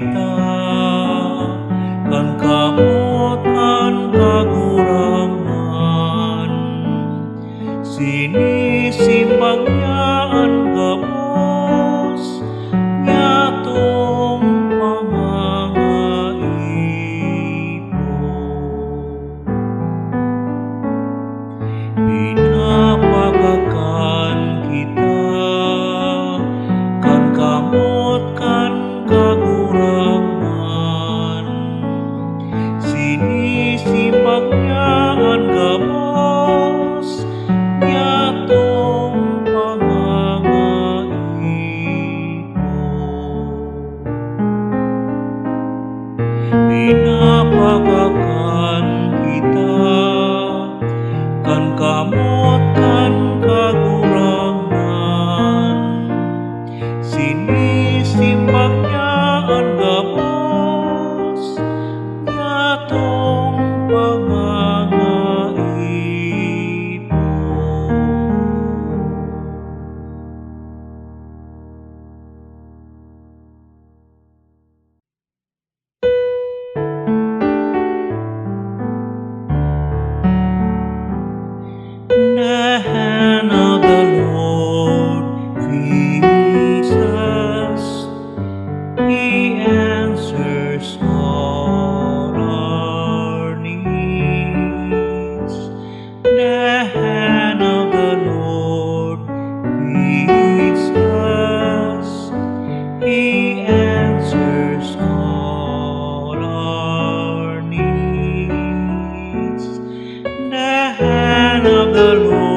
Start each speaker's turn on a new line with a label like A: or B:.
A: kita, kan kamot kan kagurangan, sinisimbang niya ang gabos, nyatong pangangaipo. Pinapagakan kita, kan kamot kan kagurangan, sinisimbang niya ang gabos, nyatong pangangaipo. Pinapagakan kita, kan kamot kan kagurangan, sinisimbang niya ang gabos, nyatong pangangaipo. The hand of the Lord feeds us, He answers all our needs. The hand of the Lord feeds us, He answers all our needs. The hand of the Lord